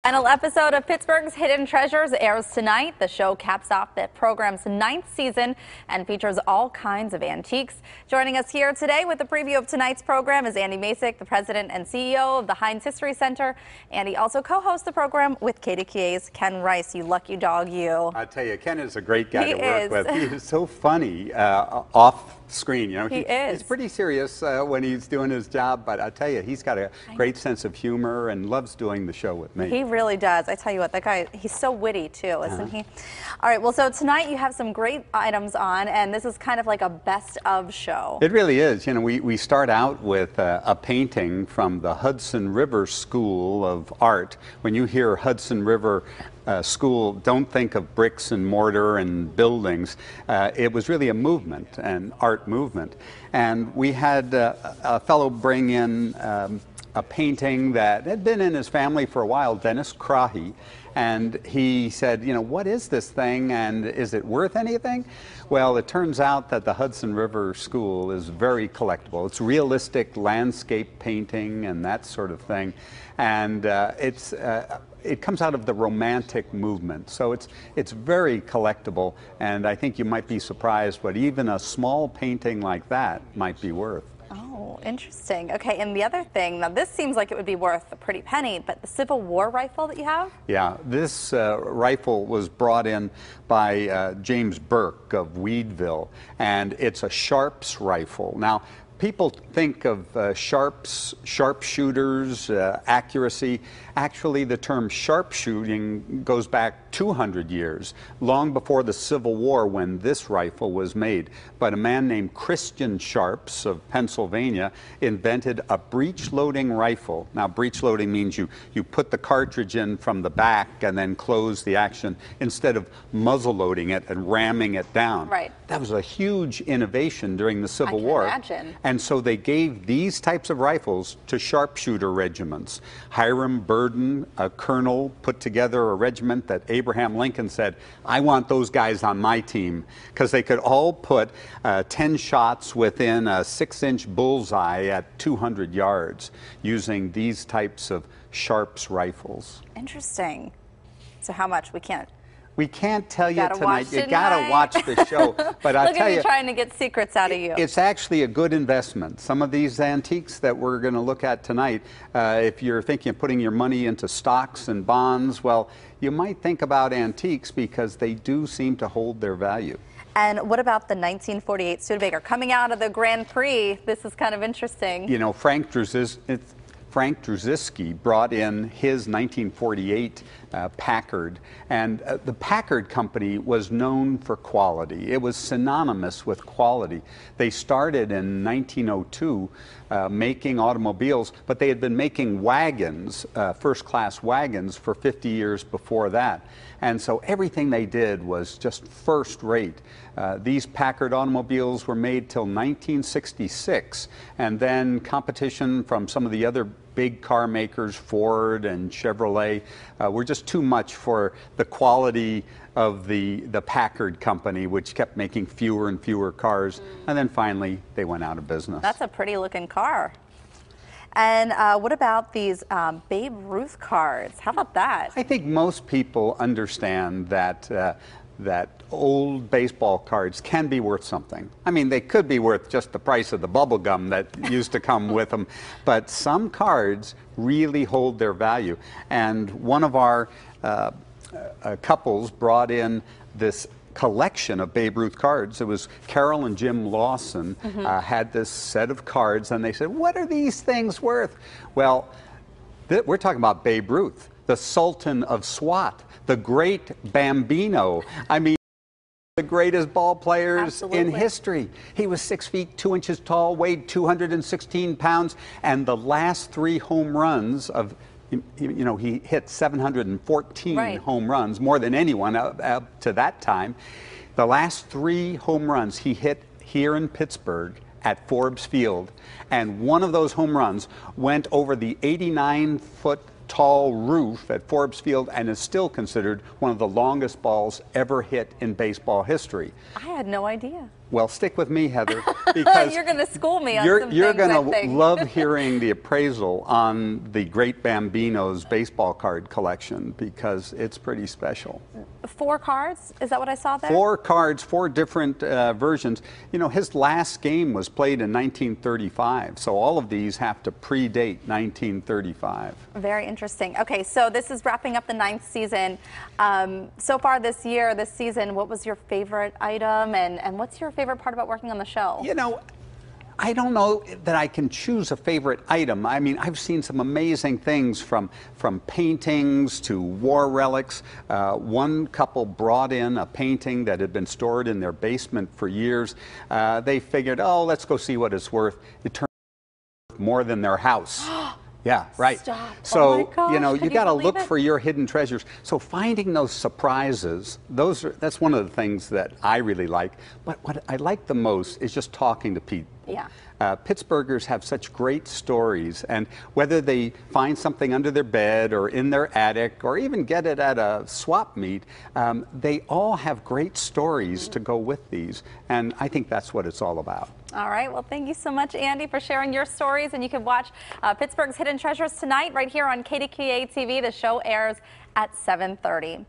Final episode of Pittsburgh's Hidden Treasures airs tonight. The show caps off the program's 9th season and features all kinds of antiques. Joining us here today with a preview of tonight's program is Andy Masich, the president and CEO of the Heinz History Center. Andy also co-hosts the program with KDKA's Ken Rice. You lucky dog, you. I tell you, Ken is a great guy to work with. He is so funny off screen. You know, he's pretty serious when he's doing his job, but I tell you, he's got a great sense of humor and loves doing the show with me. He really does. I tell you what, that guy, he's so witty too, isn't he? All right, well, so tonight you have some great items on, and this is kind of like a best of show. It really is. You know, we start out with a painting from the Hudson River School of Art. When you hear Hudson River School, don't think of bricks and mortar and buildings. It was really a movement, an art movement. And we had a fellow bring in a painting that had been in his family for a while, Dennis Krahe, and he said, you know, what is this thing and is it worth anything? Well, it turns out that the Hudson River School is very collectible. It's realistic landscape painting and that sort of thing, and it comes out of the Romantic movement, so it's very collectible, and I think you might be surprised what even a small painting like that might be worth. Oh, interesting. Okay, and the other thing, now this seems like it would be worth a pretty penny, but the Civil War rifle that you have? Yeah, this rifle was brought in by James Burke of Weedville, and it's a Sharps rifle. Now, people think of sharpshooters, accuracy. Actually, the term sharpshooting goes back 200 years, long before the Civil War when this rifle was made. But a man named Christian Sharps of Pennsylvania invented a breech-loading rifle. Now, breech-loading means you put the cartridge in from the back and then close the action instead of muzzle-loading it and ramming it down. Right. That was a huge innovation during the Civil War. I can imagine. And so they gave these types of rifles to sharpshooter regiments. Hiram Burden, a colonel, put together a regiment that Abraham Lincoln said, I want those guys on my team, because they could all put 10 shots within a 6-inch bullseye at 200 yards using these types of Sharps rifles. Interesting. So how much? We can't tell you tonight. You got gotta watch the show. But I'll tell you, look at me trying to get secrets out of you. It's actually a good investment. Some of these antiques that we're going to look at tonight, if you're thinking of putting your money into stocks and bonds, well, you might think about antiques because they do seem to hold their value. And what about the 1948 Studebaker coming out of the Grand Prix? This is kind of interesting. You know, Frank Drzeski brought in his 1948 Packard, and the Packard company was known for quality. It was synonymous with quality. They started in 1902 making automobiles, but they had been making wagons, first-class wagons, for 50 years before that. And so everything they did was just first-rate. These Packard automobiles were made till 1966, and then competition from some of the other big car makers, Ford and Chevrolet, were just too much for the quality of the Packard company, which kept making fewer and fewer cars, and then finally they went out of business. That's a pretty looking car. And what about these Babe Ruth cards? How about that? I think most people understand that that old baseball cards can be worth something. I mean, they could be worth just the price of the bubble gum that used to come with them, but some cards really hold their value. And one of our couples brought in this collection of Babe Ruth cards. It was Carol and Jim Lawson had this set of cards, and they said, what are these things worth? Well, we're talking about Babe Ruth, the Sultan of SWAT, the great Bambino. I mean, the greatest ball players in history. He was 6 feet 2 inches tall, weighed 216 pounds, and the last 3 home runs of, you know, he hit 714 home runs, more than anyone up to that time. The last 3 home runs he hit here in Pittsburgh at Forbes Field, and one of those home runs went over the 89-foot tall roof at Forbes Field and is still considered one of the longest balls ever hit in baseball history. I had no idea. Well, stick with me, Heather, because you're going to school me on you're some things, going I to think. love hearing the appraisal on the Great Bambino's baseball card collection, because it's pretty special. 4 cards? Is that what I saw there? 4 cards, 4 different versions. You know, his last game was played in 1935, so all of these have to predate 1935. Very interesting. Okay, so this is wrapping up the 9th season. So far this season, what was your favorite item, and what's your favorite part about working on the show? You know, I don't know that I can choose a favorite item. I mean, I've seen some amazing things from paintings to war relics. One couple brought in a painting that had been stored in their basement for years. They figured, oh, let's go see what it's worth. It turned out worth more than their house. Yeah, right. Stop. So, oh my gosh, you know, you got to look it? for your hidden treasures. So finding those surprises, that's one of the things that I really like. But what I like the most is just talking to people. Yeah. Pittsburghers have such great stories, and whether they find something under their bed or in their attic or even get it at a swap meet, they all have great stories to go with these, and I think that's what it's all about. All right. Well, thank you so much, Andy, for sharing your stories. And you can watch Pittsburgh's Hidden Treasures tonight right here on KDKA TV. The show airs at 7:30.